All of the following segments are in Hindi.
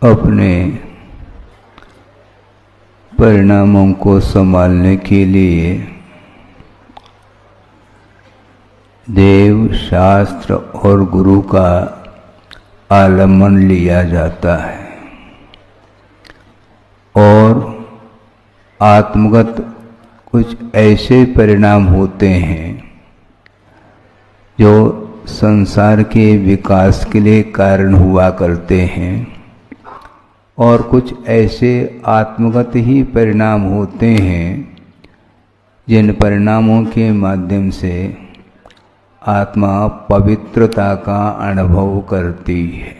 अपने परिणामों को संभालने के लिए देव, शास्त्र और गुरु का आलम्बन लिया जाता है और आत्मगत कुछ ऐसे परिणाम होते हैं जो संसार के विकास के लिए कारण हुआ करते हैं और कुछ ऐसे आत्मगत ही परिणाम होते हैं जिन परिणामों के माध्यम से आत्मा पवित्रता का अनुभव करती है।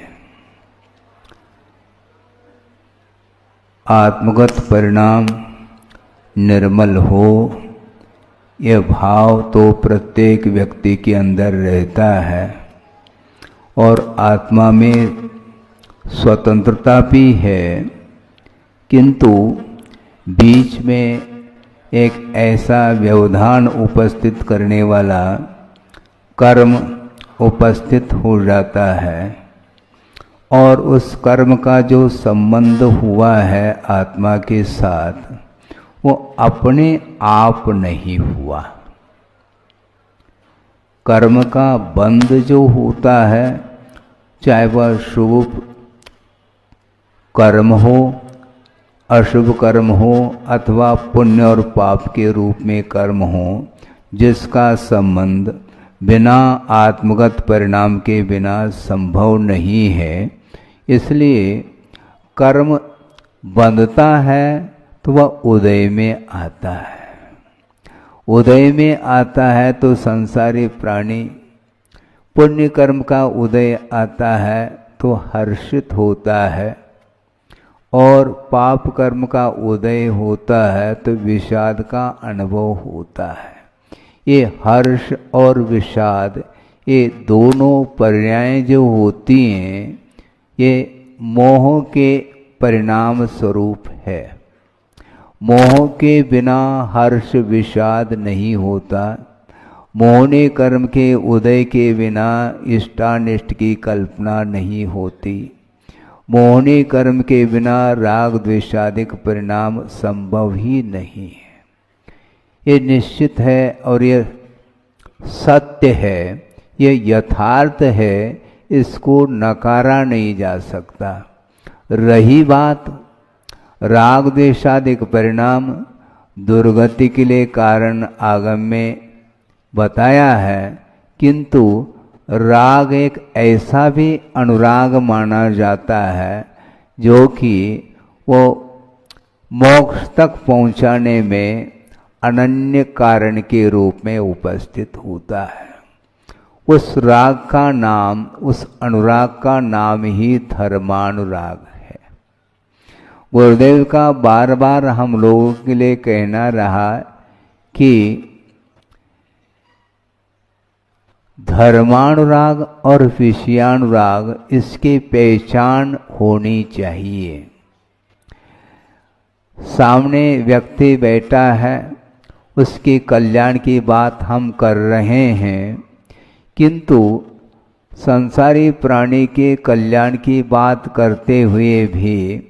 आत्मगत परिणाम निर्मल हो, यह भाव तो प्रत्येक व्यक्ति के अंदर रहता है और आत्मा में स्वतंत्रता भी है, किंतु बीच में एक ऐसा व्यवधान उपस्थित करने वाला कर्म उपस्थित हो जाता है और उस कर्म का जो संबंध हुआ है आत्मा के साथ वो अपने आप नहीं हुआ। कर्म का बंध जो होता है, चाहे वह शुभ कर्म हो, अशुभ कर्म हो अथवा पुण्य और पाप के रूप में कर्म हो, जिसका संबंध बिना आत्मगत परिणाम के बिना संभव नहीं है, इसलिए कर्म बंधता है तो वह उदय में आता है। उदय में आता है तो संसारी प्राणी, पुण्य कर्म का उदय आता है तो हर्षित होता है और पाप कर्म का उदय होता है तो विषाद का अनुभव होता है। ये हर्ष और विषाद, ये दोनों पर्याय जो होती हैं, ये मोह के परिणाम स्वरूप है। मोह के बिना हर्ष विषाद नहीं होता। मोहने कर्म के उदय के बिना इष्टानिष्ट की कल्पना नहीं होती। मोहने कर्म के बिना राग द्वेषादिक परिणाम संभव ही नहीं है। ये निश्चित है और ये सत्य है, ये यथार्थ है, इसको नकारा नहीं जा सकता। रही बात राग द्वेषादिक परिणाम दुर्गति के लिए कारण आगम में बताया है, किंतु राग एक ऐसा भी अनुराग माना जाता है जो कि वो मोक्ष तक पहुंचाने में अनन्य कारण के रूप में उपस्थित होता है। उस राग का नाम, उस अनुराग का नाम ही धर्मानुराग है। गुरुदेव का बार बार हम लोगों के लिए कहना रहा कि धर्मानुराग और विषयानुराग, इसकी पहचान होनी चाहिए। सामने व्यक्ति बैठा है, उसके कल्याण की बात हम कर रहे हैं, किंतु संसारी प्राणी के कल्याण की बात करते हुए भी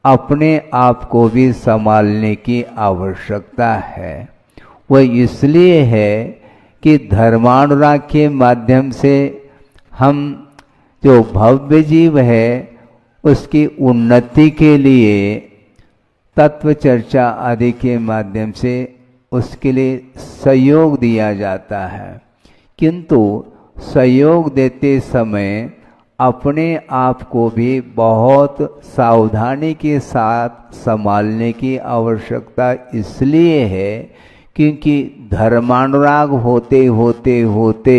अपने आप को भी संभालने की आवश्यकता है। वह इसलिए है कि धर्मानुराग के माध्यम से हम जो भव्य जीव है उसकी उन्नति के लिए तत्व चर्चा आदि के माध्यम से उसके लिए सहयोग दिया जाता है, किंतु सहयोग देते समय अपने आप को भी बहुत सावधानी के साथ संभालने की आवश्यकता इसलिए है क्योंकि धर्मानुराग होते होते होते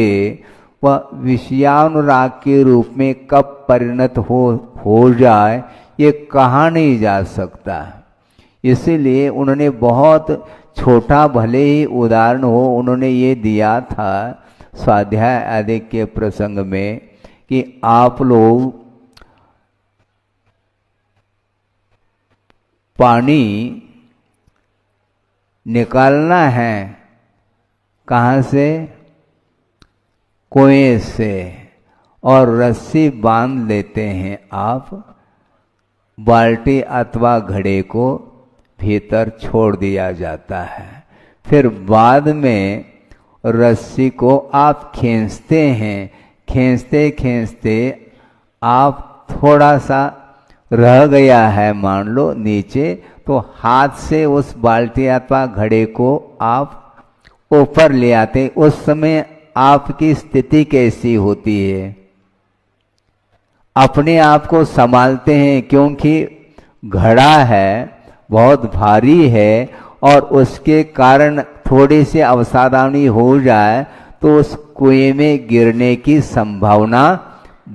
वह विषयानुराग के रूप में कब परिणत हो जाए ये कहा नहीं जा सकता। इसीलिए उन्होंने बहुत छोटा भले ही उदाहरण हो, उन्होंने ये दिया था स्वाध्याय आदि के प्रसंग में कि आप लोग पानी निकालना है कहाँ से? कुएं से, और रस्सी बांध लेते हैं आप बाल्टी अथवा घड़े को भीतर छोड़ दिया जाता है। फिर बाद में रस्सी को आप खींचते हैं, खींचते खींचते आप थोड़ा सा रह गया है मान लो नीचे, तो हाथ से उस बाल्टी अथवा घड़े को आप ऊपर ले आते। उस समय आपकी स्थिति कैसी होती है? अपने आप को संभालते हैं, क्योंकि घड़ा है बहुत भारी है और उसके कारण थोड़ी सी अवसावधानी हो जाए तो उस कुएं में गिरने की संभावना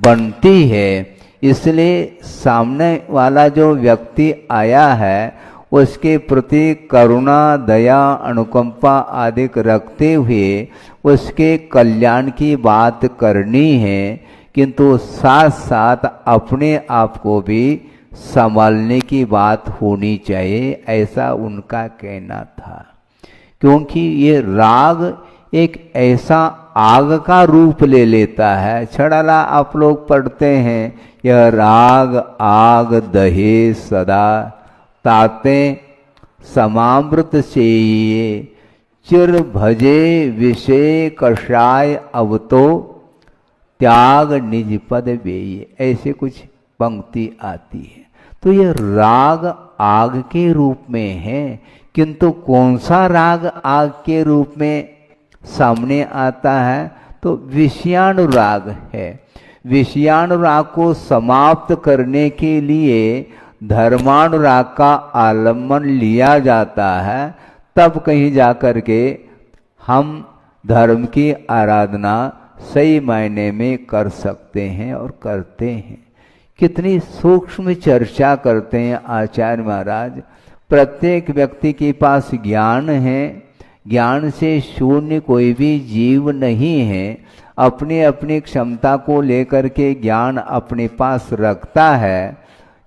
बनती है। इसलिए सामने वाला जो व्यक्ति आया है उसके प्रति करुणा, दया, अनुकंपा आदि रखते हुए उसके कल्याण की बात करनी है, किंतु साथ साथ अपने आप को भी संभालने की बात होनी चाहिए, ऐसा उनका कहना था। क्योंकि ये राग एक ऐसा आग का रूप ले लेता है। छड़ाला आप लोग पढ़ते हैं, यह राग आग दहे सदा ताते समामृत से चिर भजे विषय कषाय अब तो त्याग निज पद बेये, ऐसे कुछ पंक्ति आती है। तो ये राग आग के रूप में है, किंतु कौन सा राग आग के रूप में सामने आता है? तो विषयानुराग है। विषयानुराग को समाप्त करने के लिए धर्मानुराग का आलम्बन लिया जाता है, तब कहीं जाकर के हम धर्म की आराधना सही मायने में कर सकते हैं और करते हैं। कितनी सूक्ष्म चर्चा करते हैं आचार्य महाराज। प्रत्येक व्यक्ति के पास ज्ञान है, ज्ञान से शून्य कोई भी जीव नहीं है। अपनी अपनी क्षमता को लेकर के ज्ञान अपने पास रखता है,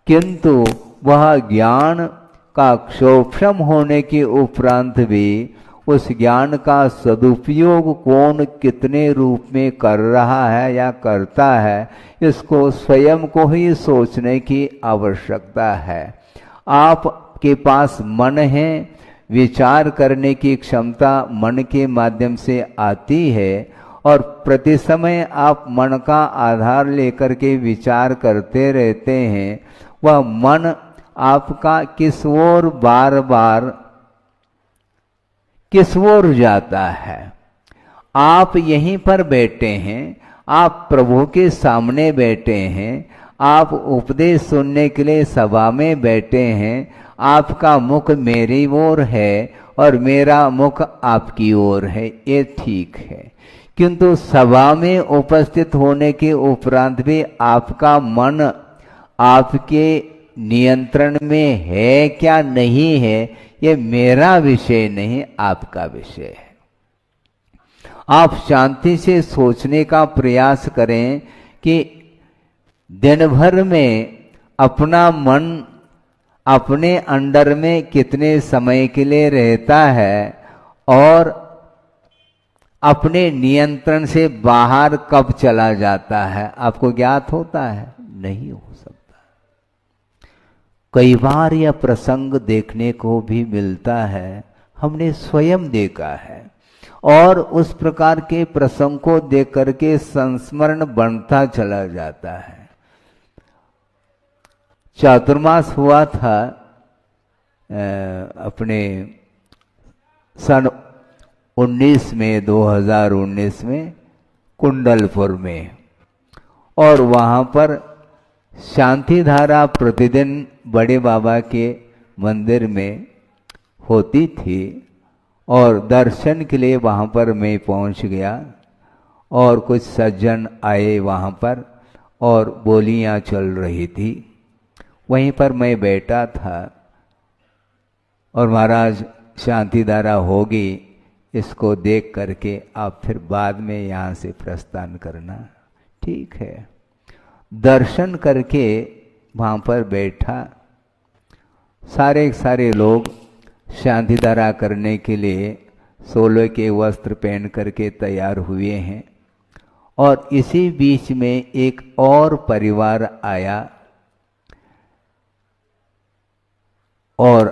किंतु वह ज्ञान का क्षोभम होने के उपरांत भी उस ज्ञान का सदुपयोग कौन कितने रूप में कर रहा है या करता है, इसको स्वयं को ही सोचने की आवश्यकता है। आपके पास मन है, विचार करने की क्षमता मन के माध्यम से आती है और प्रति समय आप मन का आधार लेकर के विचार करते रहते हैं। वह मन आपका किस ओर बार बार किस ओर जाता है? आप यहीं पर बैठे हैं, आप प्रभु के सामने बैठे हैं, आप उपदेश सुनने के लिए सभा में बैठे हैं, आपका मुख मेरी ओर है और मेरा मुख आपकी ओर है, ये ठीक है। किंतु सभा में उपस्थित होने के उपरांत भी आपका मन आपके नियंत्रण में है क्या नहीं है, ये मेरा विषय नहीं, आपका विषय है। आप शांति से सोचने का प्रयास करें कि दिन भर में अपना मन अपने अंडर में कितने समय के लिए रहता है और अपने नियंत्रण से बाहर कब चला जाता है, आपको ज्ञात होता है? नहीं हो सकता। कई बार यह प्रसंग देखने को भी मिलता है, हमने स्वयं देखा है, और उस प्रकार के प्रसंग को देख करके संस्मरण बनता चला जाता है। चातुर्मास हुआ था अपने सन 19 में 2019 में कुंडलपुर में, और वहाँ पर शांति धारा प्रतिदिन बड़े बाबा के मंदिर में होती थी और दर्शन के लिए वहाँ पर मैं पहुँच गया और कुछ सज्जन आए वहाँ पर और बोलियाँ चल रही थी। वहीं पर मैं बैठा था और महाराज शांति धारा होगी, इसको देख करके आप फिर बाद में यहाँ से प्रस्थान करना। ठीक है। दर्शन करके वहाँ पर बैठा, सारे लोग शांति धारा करने के लिए सोलह के वस्त्र पहन करके तैयार हुए हैं, और इसी बीच में एक और परिवार आया और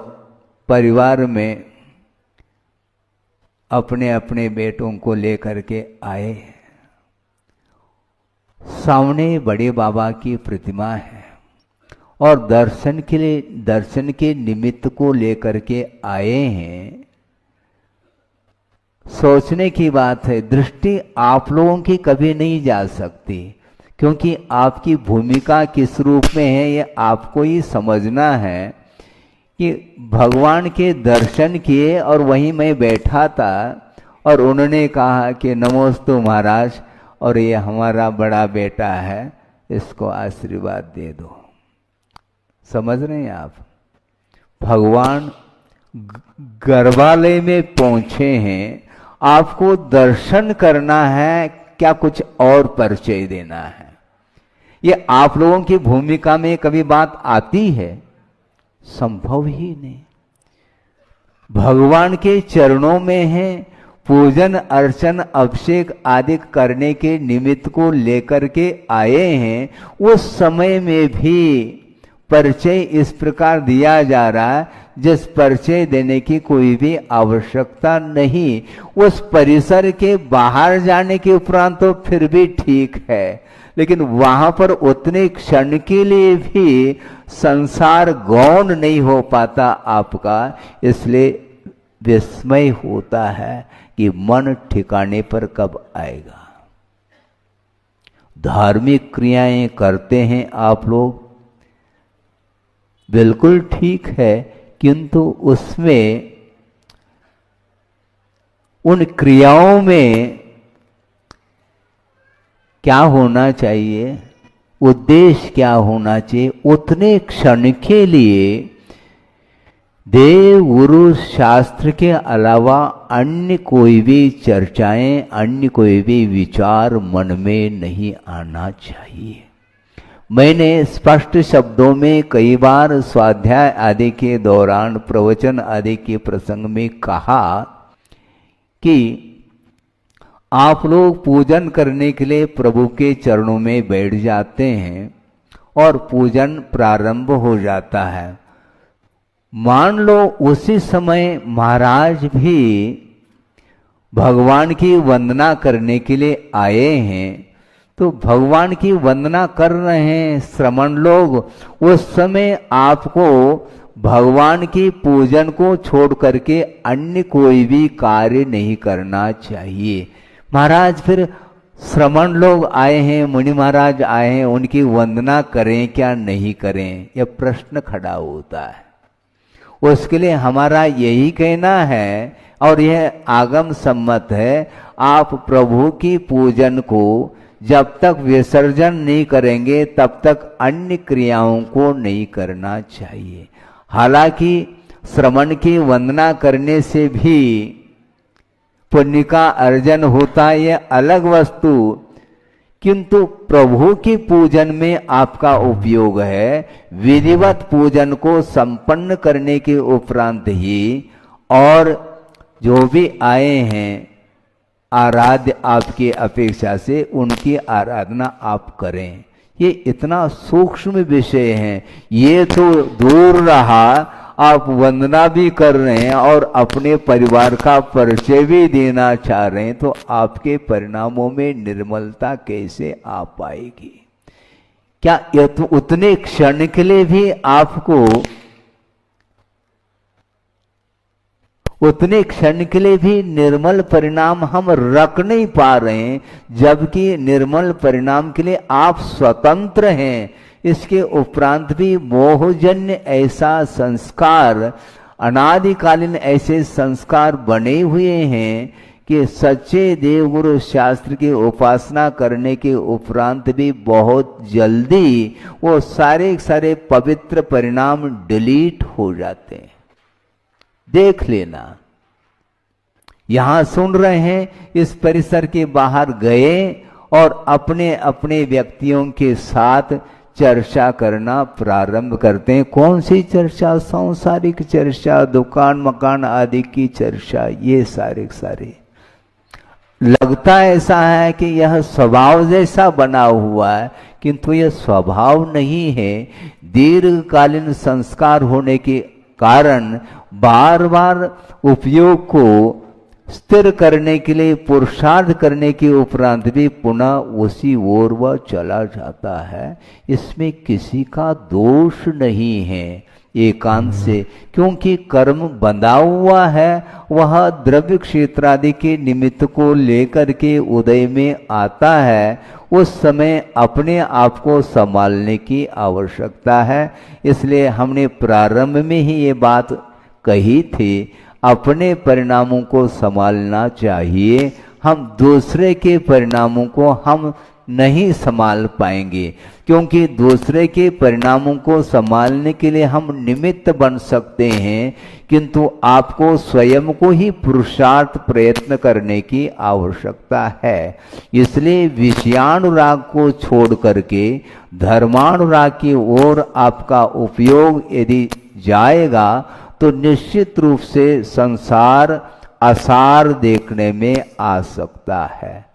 परिवार में अपने अपने बेटों को लेकर के आए। सामने बड़े बाबा की प्रतिमा है और दर्शन के निमित्त को लेकर के आए हैं। सोचने की बात है, दृष्टि आप लोगों की कभी नहीं जा सकती, क्योंकि आपकी भूमिका किस रूप में है ये आपको ही समझना है। कि भगवान के दर्शन किए और वहीं मैं बैठा था और उन्होंने कहा कि नमोस्तु महाराज, और ये हमारा बड़ा बेटा है, इसको आशीर्वाद दे दो। समझ रहे हैं आप? भगवान गर्भालय में पहुंचे हैं, आपको दर्शन करना है, क्या कुछ और परिचय देना है? ये आप लोगों की भूमिका में कभी बात आती है? संभव ही नहीं। भगवान के चरणों में है, पूजन अर्चन अभिषेक आदि करने के निमित्त को लेकर के आए हैं। उस समय में भी परिचय इस प्रकार दिया जा रहा है जिस परिचय देने की कोई भी आवश्यकता नहीं। उस परिसर के बाहर जाने के उपरांत तो फिर भी ठीक है, लेकिन वहां पर उतने क्षण के लिए भी संसार गौण नहीं हो पाता आपका। इसलिए विस्मय होता है कि मन ठिकाने पर कब आएगा। धार्मिक क्रियाएं करते हैं आप लोग, बिल्कुल ठीक है, किंतु उसमें उन क्रियाओं में क्या होना चाहिए, उद्देश्य क्या होना चाहिए? उतने क्षण के लिए देव गुरु शास्त्र के अलावा अन्य कोई भी चर्चाएं, अन्य कोई भी विचार मन में नहीं आना चाहिए। मैंने स्पष्ट शब्दों में कई बार स्वाध्याय आदि के दौरान, प्रवचन आदि के प्रसंग में कहा कि आप लोग पूजन करने के लिए प्रभु के चरणों में बैठ जाते हैं और पूजन प्रारंभ हो जाता है। मान लो उसी समय महाराज भी भगवान की वंदना करने के लिए आए हैं, तो भगवान की वंदना कर रहे हैं श्रमण लोग, उस समय आपको भगवान की पूजन को छोड़ करके अन्य कोई भी कार्य नहीं करना चाहिए। महाराज फिर श्रमण लोग आए हैं, मुनि महाराज आए हैं, उनकी वंदना करें क्या नहीं करें, यह प्रश्न खड़ा होता है। उसके लिए हमारा यही कहना है, और यह आगम सम्मत है, आप प्रभु की पूजन को जब तक विसर्जन नहीं करेंगे तब तक अन्य क्रियाओं को नहीं करना चाहिए। हालांकि श्रमण की वंदना करने से भी पुण्य का अर्जन होता है, यह अलग वस्तु, किंतु प्रभु की पूजन में आपका उपयोग है। विधिवत पूजन को संपन्न करने के उपरांत ही और जो भी आए हैं आराध्य आपकी अपेक्षा से उनकी आराधना आप करें। ये इतना सूक्ष्म विषय है। ये तो दूर रहा, आप वंदना भी कर रहे हैं और अपने परिवार का परिचय भी देना चाह रहे हैं, तो आपके परिणामों में निर्मलता कैसे आ पाएगी? क्या उतने क्षण के लिए भी आपको, उतने क्षण के लिए भी निर्मल परिणाम हम रख नहीं पा रहे हैं, जबकि निर्मल परिणाम के लिए आप स्वतंत्र हैं। इसके उपरांत भी मोहजन्य ऐसा संस्कार, अनादिकालीन ऐसे संस्कार बने हुए हैं कि सच्चे देवगुरु शास्त्र की उपासना करने के उपरांत भी बहुत जल्दी वो सारे सारे पवित्र परिणाम डिलीट हो जाते हैं। देख लेना, यहां सुन रहे हैं, इस परिसर के बाहर गए और अपने अपने व्यक्तियों के साथ चर्चा करना प्रारंभ करते हैं। कौन सी चर्चा? सांसारिक चर्चा, दुकान मकान आदि की चर्चा। ये सारे लगता ऐसा है कि यह स्वभाव जैसा बना हुआ है, किंतु यह स्वभाव नहीं है। दीर्घकालीन संस्कार होने के कारण बार बार उपयोग को स्थिर करने के लिए पुरुषार्थ करने के उपरांत भी पुनः उसी ओर वह चला जाता है। इसमें किसी का दोष नहीं है एकांत से, क्योंकि कर्म बंधा हुआ है, वह द्रव्य क्षेत्र आदि के निमित्त को लेकर के उदय में आता है। उस समय अपने आप को संभालने की आवश्यकता है। इसलिए हमने प्रारंभ में ही ये बात कही थी, अपने परिणामों को संभालना चाहिए। हम दूसरे के परिणामों को हम नहीं संभाल पाएंगे, क्योंकि दूसरे के परिणामों को संभालने के लिए हम निमित्त बन सकते हैं, किंतु आपको स्वयं को ही पुरुषार्थ प्रयत्न करने की आवश्यकता है। इसलिए विषयानुराग को छोड़ करके धर्मानुराग की ओर आपका उपयोग यदि जाएगा तो निश्चित रूप से संसार आसार देखने में आ सकता है।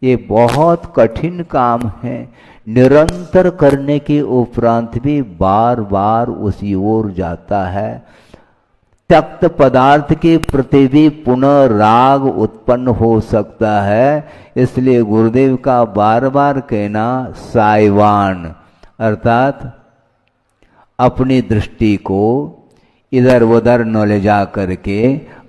ये बहुत कठिन काम है, निरंतर करने के उपरांत भी बार बार उसी ओर जाता है। त्यक्त पदार्थ के प्रति भी पुनः राग उत्पन्न हो सकता है। इसलिए गुरुदेव का बार बार कहना साइवान अर्थात अपनी दृष्टि को इधर उधर न ले जा करके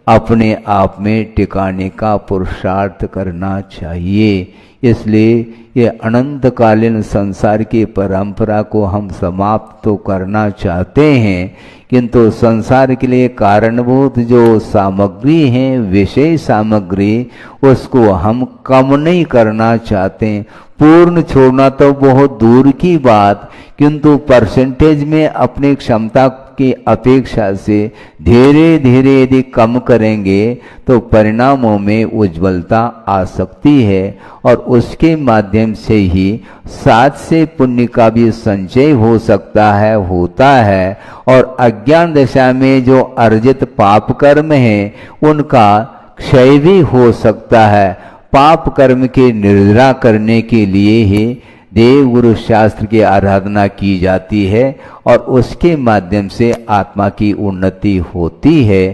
अपने आप में टिकाने का पुरुषार्थ करना चाहिए। इसलिए ये अनंतकालीन संसार की परंपरा को हम समाप्त तो करना चाहते हैं, किंतु संसार के लिए कारणभूत जो सामग्री है, विषय सामग्री, उसको हम कम नहीं करना चाहते। पूर्ण छोड़ना तो बहुत दूर की बात, किंतु परसेंटेज में अपनी क्षमता की अपेक्षा से धीरे धीरे यदि कम करेंगे तो परिणामों में उज्ज्वलता आ सकती है, और उसके माध्यम से ही साथ से पुण्य का भी संचय हो सकता है, होता है। और अज्ञान दशा में जो अर्जित पाप कर्म है उनका क्षय भी हो सकता है। पाप कर्म के निर्जरा करने के लिए ही देव गुरु शास्त्र की आराधना की जाती है, और उसके माध्यम से आत्मा की उन्नति होती है।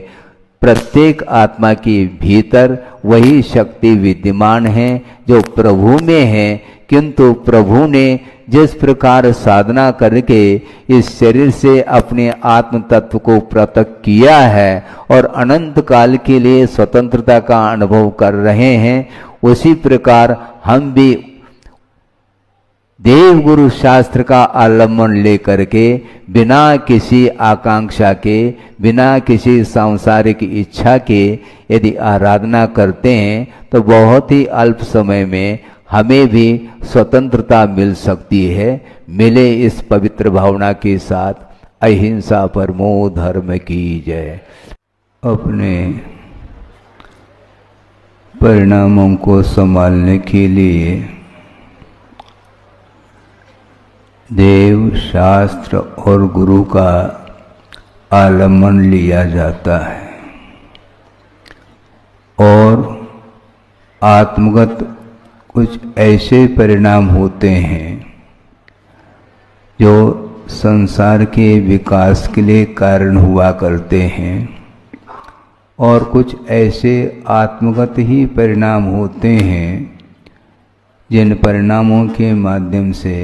प्रत्येक आत्मा के भीतर वही शक्ति विद्यमान है जो प्रभु में है, किंतु प्रभु ने जिस प्रकार साधना करके इस शरीर से अपने आत्म तत्व को पृथक किया है और अनंत काल के लिए स्वतंत्रता का अनुभव कर रहे हैं, उसी प्रकार हम भी देव गुरु शास्त्र का आलम्बन लेकर के बिना किसी आकांक्षा के, बिना किसी सांसारिक इच्छा के यदि आराधना करते हैं तो बहुत ही अल्प समय में हमें भी स्वतंत्रता मिल सकती है। मिले इस पवित्र भावना के साथ अहिंसा परमो धर्म की जय। अपने परिणामों को संभालने के लिए देव शास्त्र और गुरु का आलम्बन लिया जाता है, और आत्मगत कुछ ऐसे परिणाम होते हैं जो संसार के विकास के लिए कारण हुआ करते हैं, और कुछ ऐसे आत्मगत ही परिणाम होते हैं जिन परिणामों के माध्यम से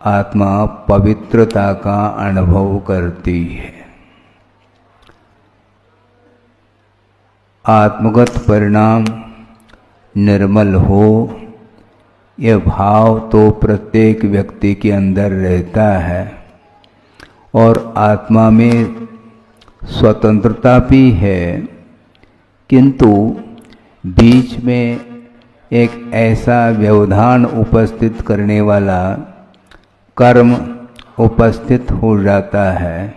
आत्मा पवित्रता का अनुभव करती है। आत्मगत परिणाम निर्मल हो, यह भाव तो प्रत्येक व्यक्ति के अंदर रहता है, और आत्मा में स्वतंत्रता भी है, किंतु बीच में एक ऐसा व्यवधान उपस्थित करने वाला कर्म उपस्थित हो जाता है,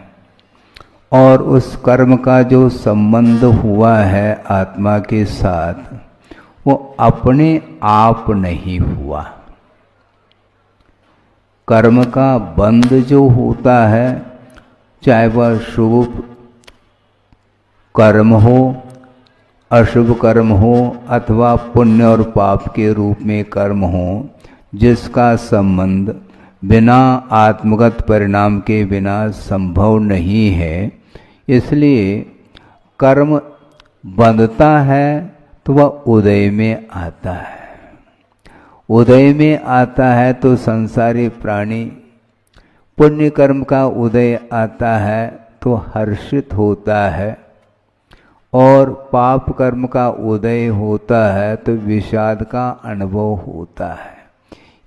और उस कर्म का जो संबंध हुआ है आत्मा के साथ वो अपने आप नहीं हुआ। कर्म का बंध जो होता है, चाहे वह शुभ कर्म हो, अशुभ कर्म हो, अथवा पुण्य और पाप के रूप में कर्म हो, जिसका संबंध बिना आत्मगत परिणाम के बिना संभव नहीं है। इसलिए कर्म बंधता है तो वह उदय में आता है। उदय में आता है तो संसारी प्राणी, पुण्य कर्म का उदय आता है तो हर्षित होता है, और पाप कर्म का उदय होता है तो विषाद का अनुभव होता है।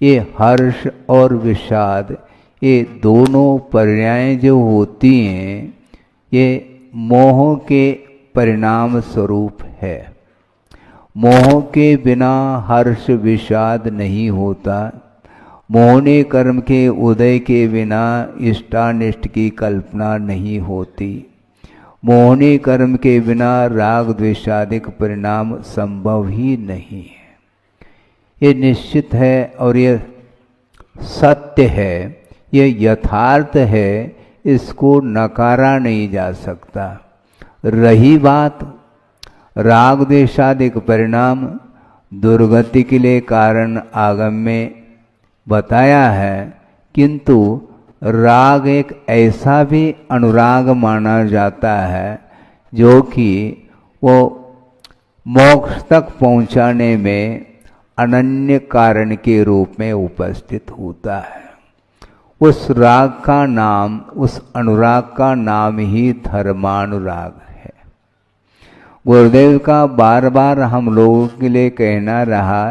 ये हर्ष और विषाद, ये दोनों पर्याय जो होती हैं, ये मोह के परिणाम स्वरूप है। मोह के बिना हर्ष विषाद नहीं होता। मोहने कर्म के उदय के बिना इष्टानिष्ट की कल्पना नहीं होती। मोहने कर्म के बिना राग द्वेषादिक परिणाम संभव ही नहीं है। ये निश्चित है और ये सत्य है, ये यथार्थ है, इसको नकारा नहीं जा सकता। रही बात राग द्वेषादिक परिणाम दुर्गति के लिए कारण आगम में बताया है, किंतु राग एक ऐसा भी अनुराग माना जाता है जो कि वो मोक्ष तक पहुंचाने में अनन्य कारण के रूप में उपस्थित होता है। उस राग का नाम, उस अनुराग का नाम ही धर्मानुराग है। गुरुदेव का बार बार हम लोगों के लिए कहना रहा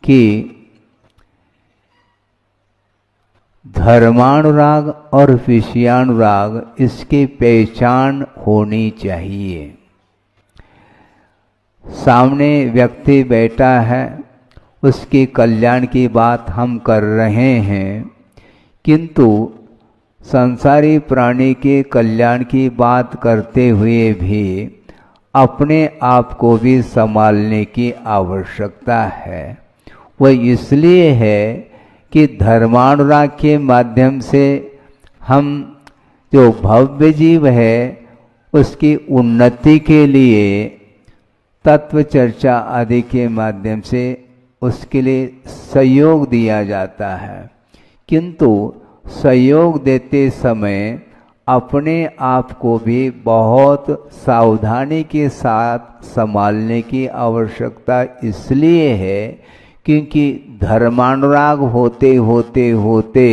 कि धर्मानुराग और विषयानुराग, इसकी पहचान होनी चाहिए। सामने व्यक्ति बैठा है, उसके कल्याण की बात हम कर रहे हैं, किंतु संसारी प्राणी के कल्याण की बात करते हुए भी अपने आप को भी संभालने की आवश्यकता है। वह इसलिए है कि धर्मानुराग के माध्यम से हम जो भव्य जीव है उसकी उन्नति के लिए तत्व चर्चा आदि के माध्यम से उसके लिए सहयोग दिया जाता है, किंतु सहयोग देते समय अपने आप को भी बहुत सावधानी के साथ संभालने की आवश्यकता इसलिए है क्योंकि धर्मानुराग होते होते होते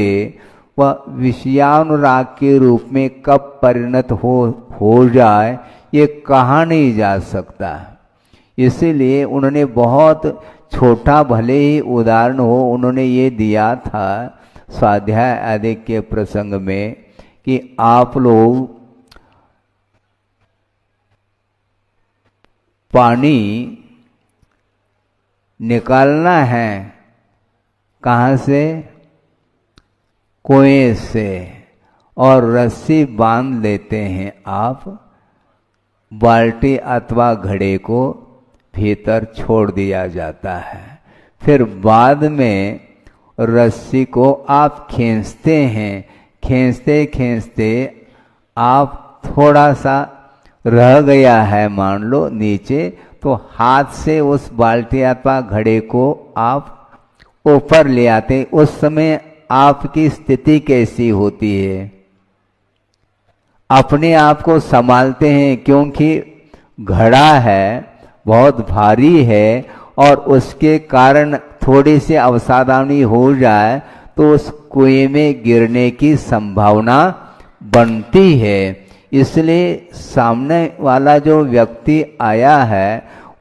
वह विषयानुराग के रूप में कब परिणत हो जाए ये कहा नहीं जा सकता। इसीलिए उन्होंने बहुत छोटा भले ही उदाहरण हो, उन्होंने ये दिया था स्वाध्याय आदि के प्रसंग में कि आप लोग पानी निकालना है कहाँ से? कुएं से, और रस्सी बांध लेते हैं आप, बाल्टी अथवा घड़े को भीतर छोड़ दिया जाता है। फिर बाद में रस्सी को आप खींचते हैं, खींचते खींचते आप थोड़ा सा रह गया है मान लो नीचे, तो हाथ से उस बाल्टी अथवा घड़े को आप ऊपर ले आते। उस समय आपकी स्थिति कैसी होती है? अपने आप को संभालते हैं, क्योंकि घड़ा है बहुत भारी है और उसके कारण थोड़ी सी अवसावधानी हो जाए तो उस कुएं में गिरने की संभावना बनती है। इसलिए सामने वाला जो व्यक्ति आया है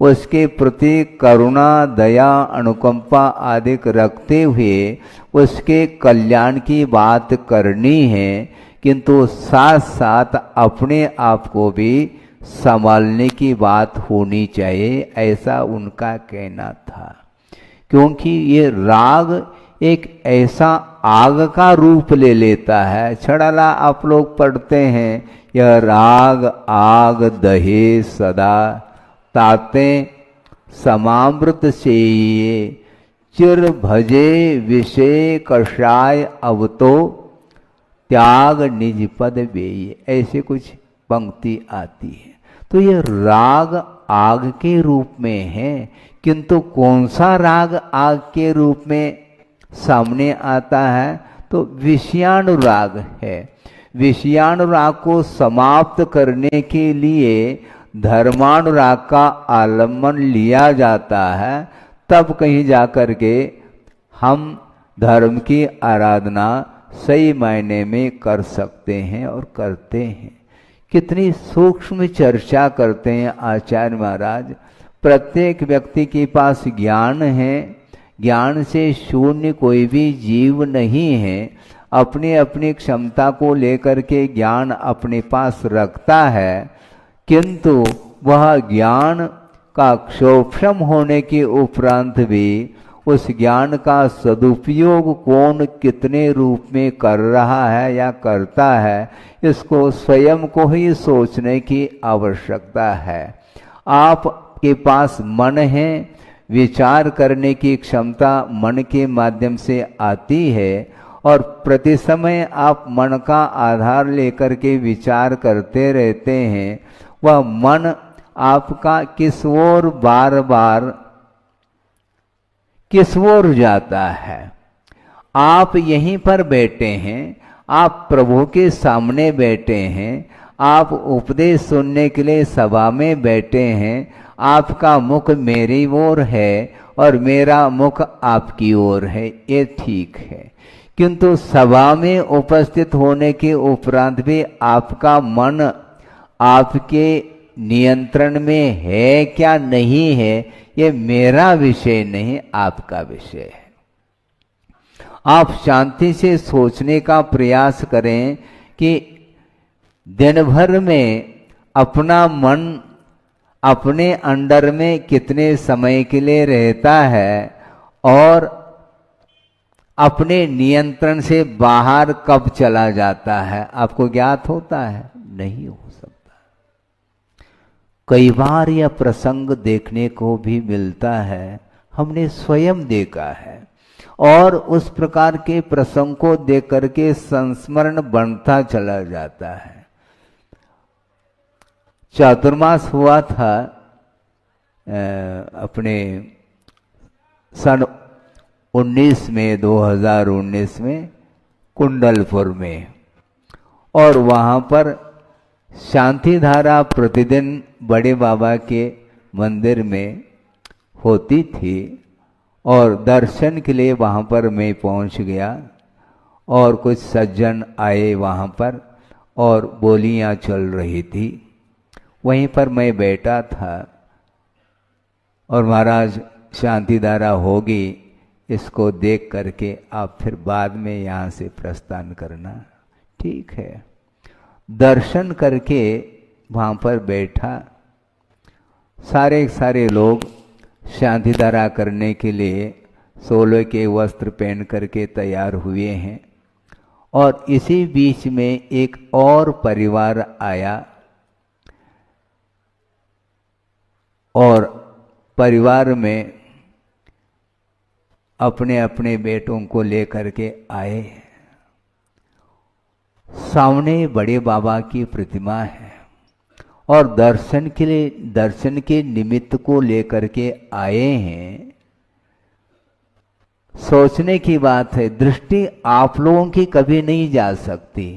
उसके प्रति करुणा, दया, अनुकंपा आदि रखते हुए उसके कल्याण की बात करनी है, किंतु साथ साथ अपने आप को भी संभालने की बात होनी चाहिए, ऐसा उनका कहना था। क्योंकि ये राग एक ऐसा आग का रूप ले लेता है। छड़ाला आप लोग पढ़ते हैं, यह राग आग दहे सदा ताते समामृत से चिर भजे विषय कषाय अब तो त्याग निज पद बेय, ऐसे कुछ पंक्ति आती है। तो ये राग आग के रूप में है, किंतु कौन सा राग आग के रूप में सामने आता है? तो विषयानुराग है। विषयानुराग को समाप्त करने के लिए धर्मानुराग का आलम्बन लिया जाता है, तब कहीं जाकर के हम धर्म की आराधना सही मायने में कर सकते हैं और करते हैं। कितनी सूक्ष्म चर्चा करते हैं आचार्य महाराज। प्रत्येक व्यक्ति के पास ज्ञान है, ज्ञान से शून्य कोई भी जीव नहीं है। अपनी अपनी क्षमता को लेकर के ज्ञान अपने पास रखता है, किंतु वह ज्ञान का क्षोभम होने के उपरांत भी उस ज्ञान का सदुपयोग कौन कितने रूप में कर रहा है या करता है, इसको स्वयं को ही सोचने की आवश्यकता है। आपके पास मन है, विचार करने की क्षमता मन के माध्यम से आती है और प्रति समय आप मन का आधार लेकर के विचार करते रहते हैं। वह मन आपका किस ओर बार बार किस ओर जाता है। आप यहीं पर बैठे हैं, आप प्रभु के सामने बैठे हैं, आप उपदेश सुनने के लिए सभा में बैठे हैं। आपका मुख मेरी ओर है और मेरा मुख आपकी ओर है, ये ठीक है। किंतु सभा में उपस्थित होने के उपरांत भी आपका मन आपके नियंत्रण में है क्या नहीं है, ये मेरा विषय नहीं, आपका विषय है। आप शांति से सोचने का प्रयास करें कि दिन भर में अपना मन अपने अंडर में कितने समय के लिए रहता है और अपने नियंत्रण से बाहर कब चला जाता है। आपको ज्ञात होता है? नहीं हो सकता। कई बार यह प्रसंग देखने को भी मिलता है, हमने स्वयं देखा है, और उस प्रकार के प्रसंग को देख करके संस्मरण बनता चला जाता है। चातुर्मास हुआ था अपने सन 19 में 2019 में कुंडलपुर में, और वहाँ पर शांति धारा प्रतिदिन बड़े बाबा के मंदिर में होती थी, और दर्शन के लिए वहाँ पर मैं पहुँच गया और कुछ सज्जन आए वहाँ पर और बोलियाँ चल रही थी। वहीं पर मैं बैठा था और महाराज शांति धारा होगी, इसको देख करके आप फिर बाद में यहाँ से प्रस्थान करना। ठीक है। दर्शन करके वहाँ पर बैठा, सारे लोग शांति धारा करने के लिए सोलह के वस्त्र पहन करके तैयार हुए हैं, और इसी बीच में एक और परिवार आया और परिवार में अपने अपने बेटों को लेकर के आए। सामने बड़े बाबा की प्रतिमा है और दर्शन के निमित्त को लेकर के आए हैं। सोचने की बात है, दृष्टि आप लोगों की कभी नहीं जा सकती,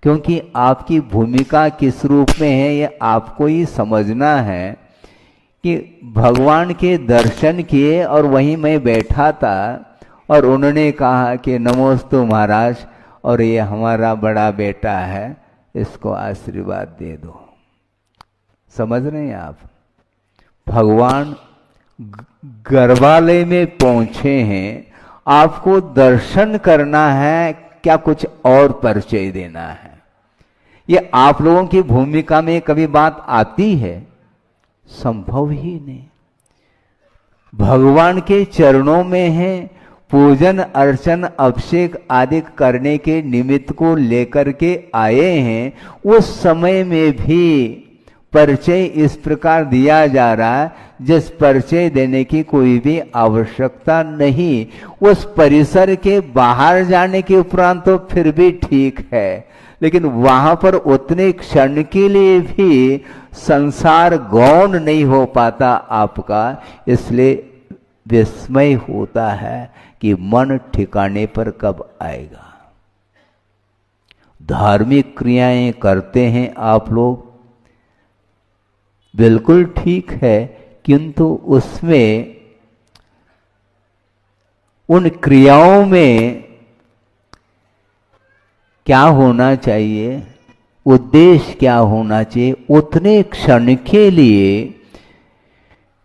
क्योंकि आपकी भूमिका किस रूप में है ये आपको ही समझना है। कि भगवान के दर्शन किए और वहीं मैं बैठा था और उन्होंने कहा कि नमोस्तु महाराज, और ये हमारा बड़ा बेटा है, इसको आशीर्वाद दे दो। समझ रहे हैं आप? भगवान गर्भालय में पहुंचे हैं, आपको दर्शन करना है, क्या कुछ और परिचय देना है? ये आप लोगों की भूमिका में कभी बात आती है? संभव ही नहीं। भगवान के चरणों में है, पूजन अर्चन अभिषेक आदि करने के निमित्त को लेकर के आए हैं। उस समय में भी परिचय इस प्रकार दिया जा रहा है जिस परिचय देने की कोई भी आवश्यकता नहीं। उस परिसर के बाहर जाने के उपरांत तो फिर भी ठीक है, लेकिन वहां पर उतने क्षण के लिए भी संसार गौण नहीं हो पाता आपका। इसलिए विस्मय होता है कि मन ठिकाने पर कब आएगा। धार्मिक क्रियाएं करते हैं आप लोग, बिल्कुल ठीक है, किंतु उसमें उन क्रियाओं में क्या होना चाहिए, उद्देश्य क्या होना चाहिए, उतने क्षण के लिए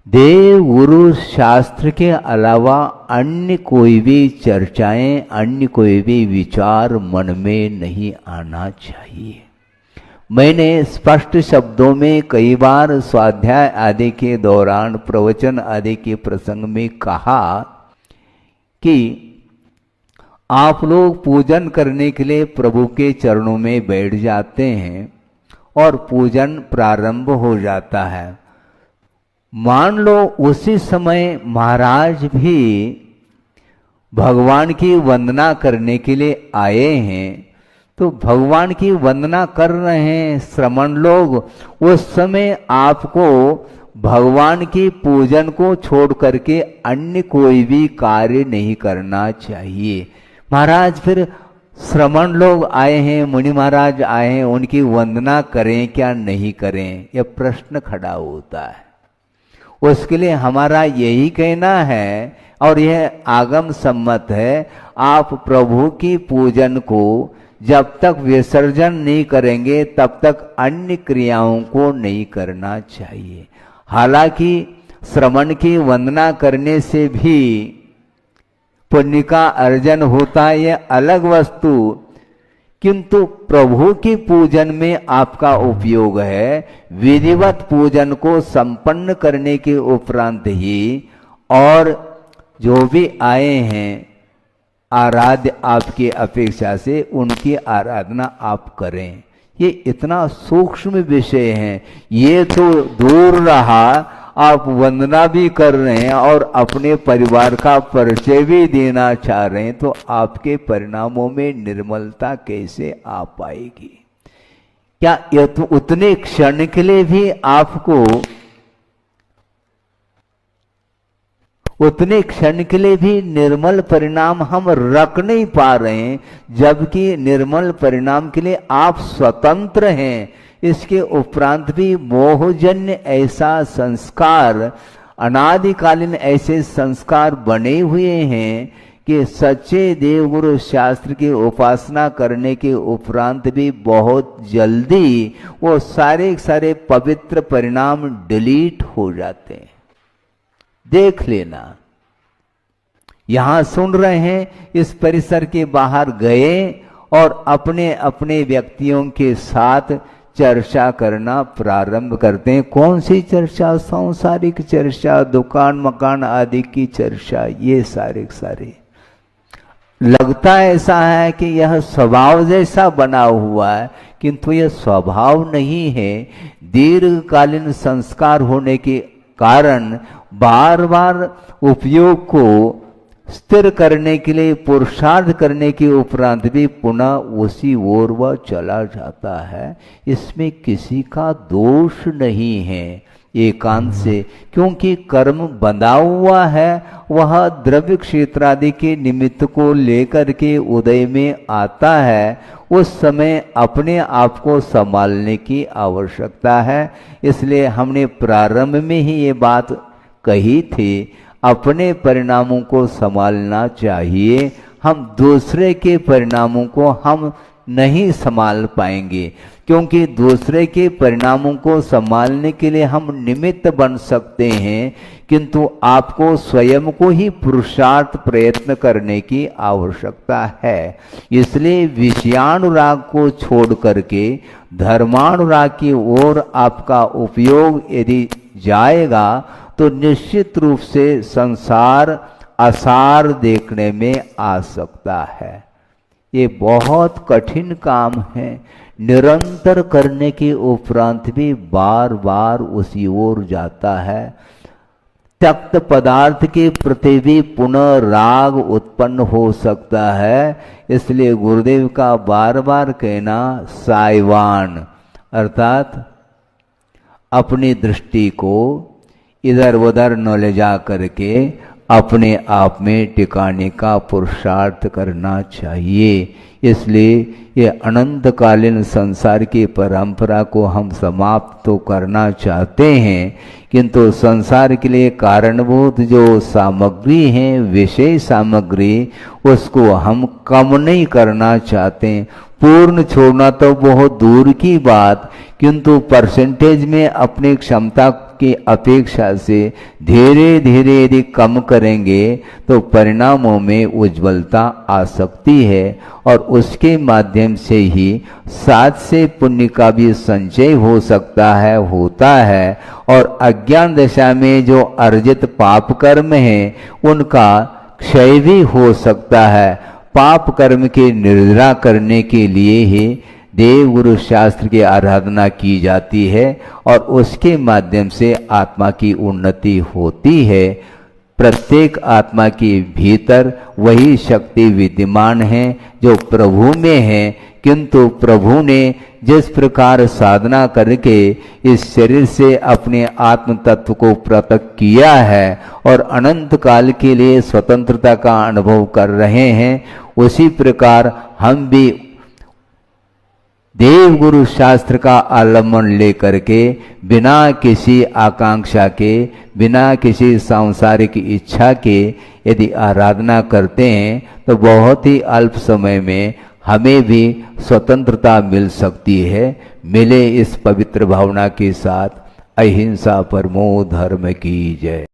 देव गुरु शास्त्र के अलावा अन्य कोई भी चर्चाएं, अन्य कोई भी विचार मन में नहीं आना चाहिए। मैंने स्पष्ट शब्दों में कई बार स्वाध्याय आदि के दौरान, प्रवचन आदि के प्रसंग में कहा कि आप लोग पूजन करने के लिए प्रभु के चरणों में बैठ जाते हैं और पूजन प्रारंभ हो जाता है। मान लो उसी समय महाराज भी भगवान की वंदना करने के लिए आए हैं, तो भगवान की वंदना कर रहे हैं श्रमण लोग, उस समय आपको भगवान की पूजन को छोड़ करके अन्य कोई भी कार्य नहीं करना चाहिए। महाराज फिर श्रमण लोग आए हैं, मुनि महाराज आए हैं, उनकी वंदना करें क्या नहीं करें, यह प्रश्न खड़ा होता है। उसके लिए हमारा यही कहना है, और यह आगम सम्मत है, आप प्रभु की पूजन को जब तक विसर्जन नहीं करेंगे तब तक अन्य क्रियाओं को नहीं करना चाहिए। हालांकि श्रमण की वंदना करने से भी पुण्य का अर्जन होता है, यह अलग वस्तु, किंतु प्रभु की पूजन में आपका उपयोग है। विधिवत पूजन को संपन्न करने के उपरांत ही और जो भी आए हैं आराध्य आपकी अपेक्षा से उनकी आराधना आप करें। ये इतना सूक्ष्म विषय है, ये तो दूर रहा, आप वंदना भी कर रहे हैं और अपने परिवार का परिचय भी देना चाह रहे हैं, तो आपके परिणामों में निर्मलता कैसे आ पाएगी? क्या यह तो उतने क्षण के लिए भी आपको, उतने क्षण के लिए भी निर्मल परिणाम हम रख नहीं पा रहे हैं, जबकि निर्मल परिणाम के लिए आप स्वतंत्र हैं। इसके उपरांत भी मोहजन्य ऐसा संस्कार, अनादिकालीन ऐसे संस्कार बने हुए हैं कि सच्चे देवगुरु शास्त्र की उपासना करने के उपरांत भी बहुत जल्दी वो सारे पवित्र परिणाम डिलीट हो जाते हैं। देख लेना, यहां सुन रहे हैं, इस परिसर के बाहर गए और अपने अपने व्यक्तियों के साथ चर्चा करना प्रारंभ करते हैं। कौन सी चर्चा? सांसारिक चर्चा, दुकान मकान आदि की चर्चा, ये सारे लगता ऐसा है कि यह स्वभाव जैसा बना हुआ है, किंतु यह स्वभाव नहीं है। दीर्घकालीन संस्कार होने के कारण बार बार उपयोग को स्थिर करने के लिए पुरुषार्थ करने के उपरांत भी पुनः उसी ओर वह चला जाता है। इसमें किसी का दोष नहीं है एकांत से, क्योंकि कर्म बंधा हुआ है, वह द्रव्य क्षेत्र आदि के निमित्त को लेकर के उदय में आता है। उस समय अपने आप को संभालने की आवश्यकता है। इसलिए हमने प्रारंभ में ही ये बात कही थी, अपने परिणामों को संभालना चाहिए। हम दूसरे के परिणामों को हम नहीं संभाल पाएंगे, क्योंकि दूसरे के परिणामों को संभालने के लिए हम निमित्त बन सकते हैं, किंतु आपको स्वयं को ही पुरुषार्थ प्रयत्न करने की आवश्यकता है। इसलिए विषयानुराग को छोड़ करके धर्मानुराग की ओर आपका उपयोग यदि जाएगा तो निश्चित रूप से संसार आसार देखने में आ सकता है। ये बहुत कठिन काम है, निरंतर करने के उपरांत भी बार बार उसी ओर जाता है। त्यक्त पदार्थ के प्रति भी पुनः राग उत्पन्न हो सकता है। इसलिए गुरुदेव का बार बार कहना साइवान, अर्थात अपनी दृष्टि को इधर उधर न ले जा करके अपने आप में टिकाने का पुरुषार्थ करना चाहिए। इसलिए ये अनंतकालीन संसार की परंपरा को हम समाप्त तो करना चाहते हैं, किंतु संसार के लिए कारणभूत जो सामग्री है, विषय सामग्री, उसको हम कम नहीं करना चाहते। पूर्ण छोड़ना तो बहुत दूर की बात, किंतु परसेंटेज में अपनी क्षमता की अपेक्षा से धीरे धीरे यदि कम करेंगे तो परिणामों में उज्ज्वलता आ सकती है, और उसके माध्यम से ही साथ से पुण्य का भी संचय हो सकता है, होता है, और अज्ञान दशा में जो अर्जित पाप कर्म है उनका क्षय भी हो सकता है। पाप कर्म के निर्जरा करने के लिए ही देव गुरु शास्त्र की आराधना की जाती है, और उसके माध्यम से आत्मा की उन्नति होती है। प्रत्येक आत्मा के भीतर वही शक्ति विद्यमान है जो प्रभु में है, किंतु प्रभु ने जिस प्रकार साधना करके इस शरीर से अपने आत्म तत्व को पृथक किया है और अनंत काल के लिए स्वतंत्रता का अनुभव कर रहे हैं, उसी प्रकार हम भी देव गुरु शास्त्र का आलम्बन लेकर के बिना किसी आकांक्षा के, बिना किसी सांसारिक इच्छा के यदि आराधना करते हैं तो बहुत ही अल्प समय में हमें भी स्वतंत्रता मिल सकती है। मिले इस पवित्र भावना के साथ। अहिंसा परमो धर्म की जय।